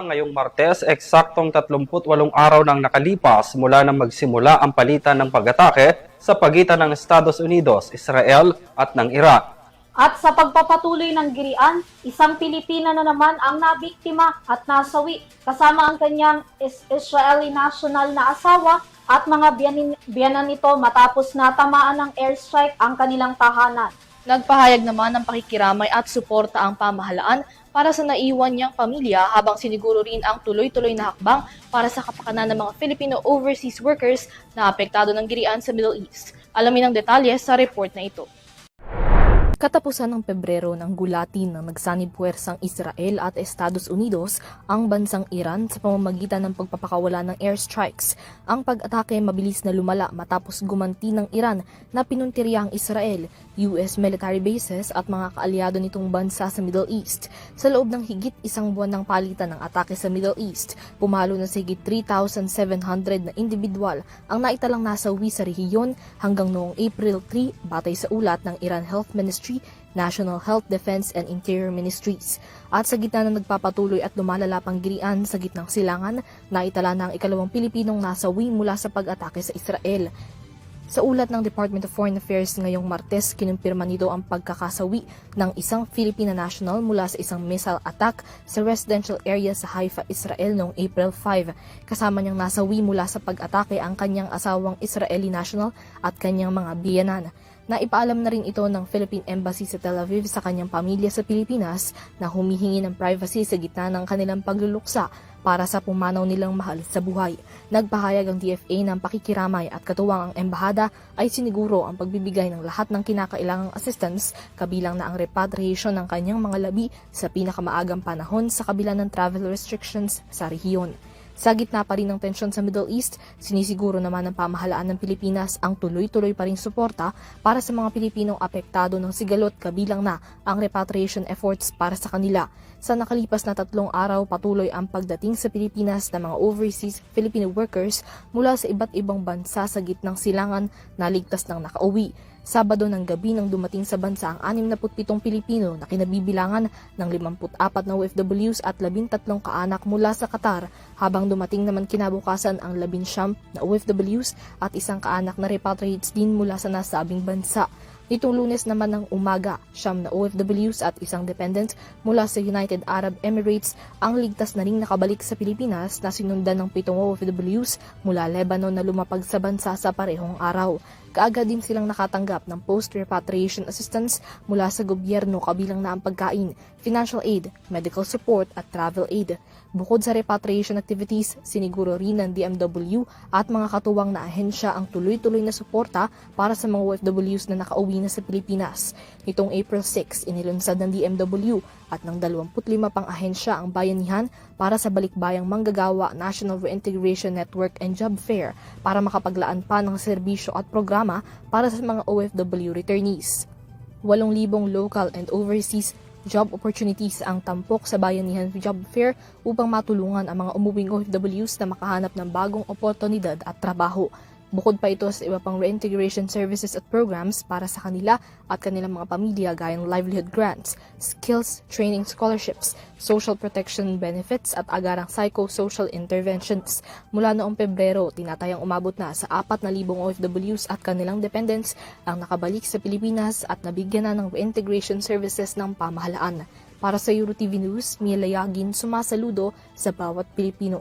ngayong Martes, eksaktong 38 araw nang nakalipas mula nang magsimula ang palitan ng pag-atake sa pagitan ng Estados Unidos, Israel at ng Iraq. At sa pagpapatuloy ng girian, isang Pilipina na naman ang nabiktima at nasawi kasama ang kanyang Israeli national na asawa at mga biyanan nito matapos natamaan ng airstrike ang kanilang tahanan. Nagpahayag naman ng pakikiramay at suporta ang pamahalaan para sa naiwan niyang pamilya habang siniguro rin ang tuloy-tuloy na hakbang para sa kapakanan ng mga Filipino overseas workers na apektado ng girian sa Middle East. Alamin ang detalye sa report na ito. Katapusan ng Pebrero ng gulatin ng nagsanib puwersang Israel at Estados Unidos ang bansang Iran sa pamamagitan ng pagpapakawala ng airstrikes. Ang pag-atake mabilis na lumala matapos gumanti ng Iran na pinuntirya ang Israel, US military bases at mga kaalyado nitong bansa sa Middle East. Sa loob ng higit isang buwan ng palitan ng atake sa Middle East, pumalo na sa higit 3,700 na individual ang naitalang nasawi sa rehiyon hanggang noong April 3 batay sa ulat ng Iran Health Ministry, National Health, Defense and Interior Ministries. At sa gitna ng nagpapatuloy at lumalala pang girian sa gitnang silangan, naitala na ang ikalawang Pilipinong nasawi mula sa pag-atake sa Israel. Sa ulat ng Department of Foreign Affairs ngayong Martes, kinumpirma nito ang pagkakasawi ng isang Filipina national mula sa isang missile attack sa residential area sa Haifa, Israel noong April 5. Kasama niyang nasawi mula sa pag-atake ang kanyang asawang Israeli national at kanyang mga biyenan. Naipaalam na rin ito ng Philippine Embassy sa Tel Aviv sa kanyang pamilya sa Pilipinas na humihingi ng privacy sa gitna ng kanilang pagluluksa para sa pumanaw nilang mahal sa buhay. Nagpahayag ang DFA ng pakikiramay at katuwang ang embahada ay siniguro ang pagbibigay ng lahat ng kinakailangang assistance kabilang na ang repatriation ng kanyang mga labi sa pinakamaagang panahon sa kabila ng travel restrictions sa rehiyon. Sa gitna pa rin ng tensyon sa Middle East, sinisiguro naman ng pamahalaan ng Pilipinas ang tuloy-tuloy pa ring suporta para sa mga Pilipinong apektado ng sigalot kabilang na ang repatriation efforts para sa kanila. Sa nakalipas na 3 araw, patuloy ang pagdating sa Pilipinas ng mga overseas Filipino workers mula sa iba't ibang bansa sa gitnang silangan na ligtas ng nakauwi. Sabado ng gabi nang dumating sa bansa ang 67 Pilipino na kinabibilangan ng 54 na OFWs at 13 kaanak mula sa Qatar, habang dumating naman kinabukasan ang 19 na OFWs at isang kaanak na repatriates din mula sa nasabing bansa. Nitong Lunes naman ng umaga, 9 na OFWs at isang dependent mula sa United Arab Emirates ang ligtas na ring nakabalik sa Pilipinas na sinundan ng 7 OFWs mula Lebanon na lumapag sa bansa sa parehong araw. Kaagad din silang nakatanggap ng post-repatriation assistance mula sa gobyerno kabilang na ang pagkain, financial aid, medical support at travel aid. Bukod sa repatriation activities, siniguro rin ng DMW at mga katuwang na ahensya ang tuloy-tuloy na suporta para sa mga OFWs na nakauwi na sa Pilipinas. Nitong April 6, inilunsad ng DMW at ng 25 pang ahensya ang bayanihan para sa Balikbayang Manggagawa National Reintegration Network and Job Fair para makapaglaan pa ng serbisyo at programa para sa mga OFW returnees. 8,000 local and overseas job opportunities ang tampok sa Bayanihan Job Fair upang matulungan ang mga umuwing OFWs na makahanap ng bagong oportunidad at trabaho. Bukod pa ito sa iba pang reintegration services at programs para sa kanila at kanilang mga pamilya gaya ng livelihood grants, skills training scholarships, social protection benefits at agarang psychosocial interventions. Mula noong Pebrero, tinatayang umabot na sa 4,000 OFWs at kanilang dependents ang nakabalik sa Pilipinas at nabigyan na ng reintegration services ng pamahalaan. Para sa EuroTV News, Mia Layagin, sumasaludo sa bawat Pilipino.